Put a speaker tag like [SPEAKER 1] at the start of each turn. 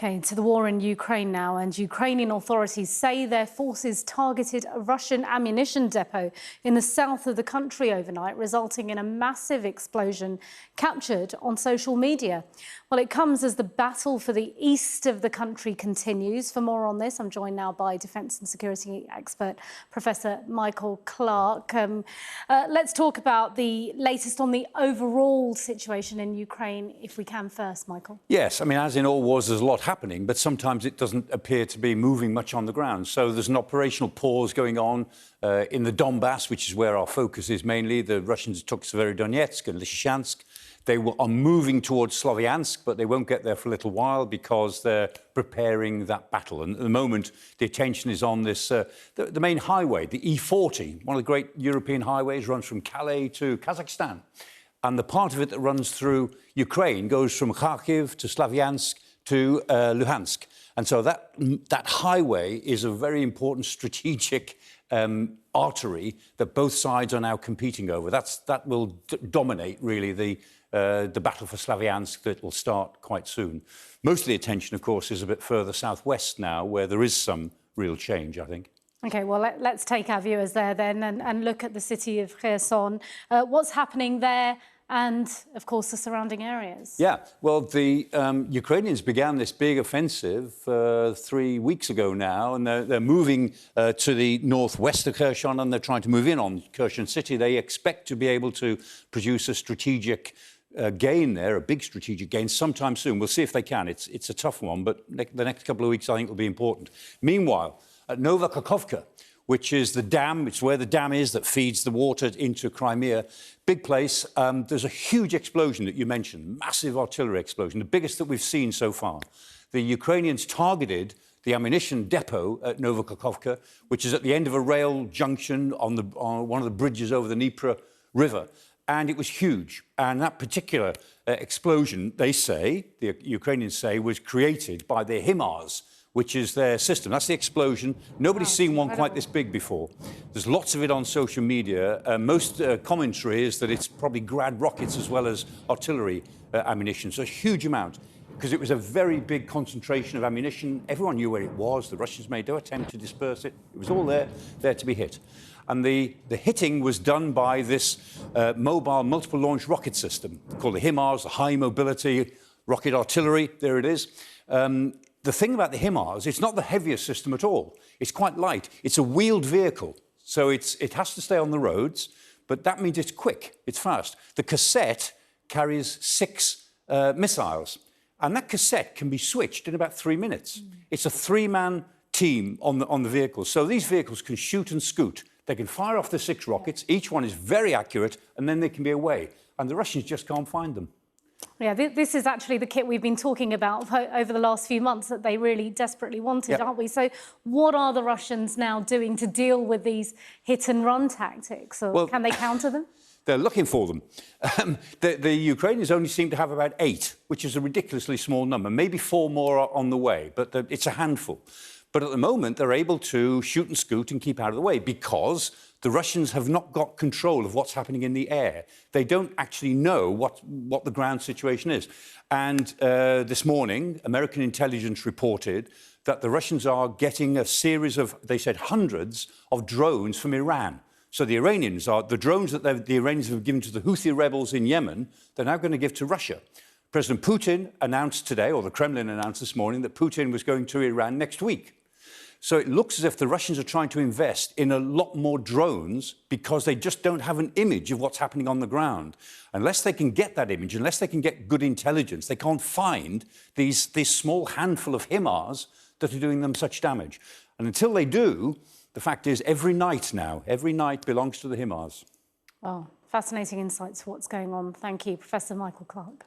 [SPEAKER 1] Okay, to the war in Ukraine now, and Ukrainian authorities say their forces targeted a Russian ammunition depot in the south of the country overnight, resulting in a massive explosion captured on social media. Well, it comes as the battle for the east of the country continues. For more on this, I'm joined now by defence and security expert Professor Michael Clarke. Let's talk about the latest on the overall situation in Ukraine, if we can first, Michael.
[SPEAKER 2] Yes, I mean, as in all wars, there's a lot happening, but sometimes it doesn't appear to be moving much on the ground. So there's an operational pause going on in the Donbass, which is where our focus is mainly. The Russians took Severodonetsk and Lysychansk. They are moving towards Slavyansk, but they won't get there for a little while because they're preparing that battle. And at the moment, the attention is on this, the main highway, the E40, one of the great European highways, runs from Calais to Kazakhstan. And the part of it that runs through Ukraine goes from Kharkiv to Slavyansk to Luhansk. And so that highway is a very important strategic artery that both sides are now competing over. That will dominate, really, the battle for Slavyansk that will start quite soon. Most of the attention, of course, is a bit further southwest now, where there is some real change, I think.
[SPEAKER 1] OK, well, let's take our viewers there then and look at the city of Kherson. What's happening there and, of course, the surrounding areas?
[SPEAKER 2] Yeah, well, the Ukrainians began this big offensive 3 weeks ago now, and they're moving to the northwest of Kherson, and they're trying to move in on Kherson city. They expect to be able to produce a strategic gain there, a big strategic gain, sometime soon. We'll see if they can. It's a tough one, but the next couple of weeks, I think, will be important. Meanwhile, at Nova Kakhovka, which is the dam, it's where the dam is that feeds the water into Crimea. Big place. There's a huge explosion that you mentioned, massive artillery explosion, the biggest that we've seen so far. The Ukrainians targeted the ammunition depot at Nova Kakhovka, which is at the end of a rail junction on one of the bridges over the Dnieper River. And it was huge. And that particular explosion, they say, the Ukrainians say, was created by their HIMARS, which is their system. That's the explosion. Nobody's seen one quite this big before. There's lots of it on social media. Most commentary is that it's probably Grad rockets as well as artillery ammunition. So a huge amount, because it was a very big concentration of ammunition. Everyone knew where it was. The Russians made no attempt to disperse it. It was all there to be hit. And the hitting was done by this mobile multiple launch rocket system called the HIMARS, the High Mobility Rocket Artillery. There it is. The thing about the HIMARS, it's not the heaviest system at all. It's quite light. It's a wheeled vehicle, so it has to stay on the roads, but that means it's quick, it's fast. The cassette carries 6 missiles, and that cassette can be switched in about 3 minutes. It's a 3-man team on the vehicle, so these vehicles can shoot and scoot. They can fire off the 6 rockets, each one is very accurate, and then they can be away, and the Russians just can't find them.
[SPEAKER 1] Yeah, this is actually the kit we've been talking about over the last few months that they really desperately wanted, aren't we? So what are the Russians now doing to deal with these hit-and-run tactics? Or can they counter them?
[SPEAKER 2] They're looking for them. The Ukrainians only seem to have about 8, which is a ridiculously small number. Maybe 4 more are on the way, but it's a handful. But at the moment, they're able to shoot and scoot and keep out of the way because the Russians have not got control of what's happening in the air. They don't actually know what the ground situation is. And this morning, American intelligence reported that the Russians are getting a series of, they said, hundreds of drones from Iran. So the Iranians are, the drones that the Iranians have given to the Houthi rebels in Yemen, they're now going to give to Russia. President Putin announced today, or the Kremlin announced this morning, that Putin was going to Iran next week. So it looks as if the Russians are trying to invest in a lot more drones because they just don't have an image of what's happening on the ground. Unless they can get that image, unless they can get good intelligence, they can't find this small handful of HIMARS that are doing them such damage. And until they do, the fact is every night belongs to the HIMARS.
[SPEAKER 1] Oh, fascinating insights for what's going on. Thank you, Professor Michael Clarke.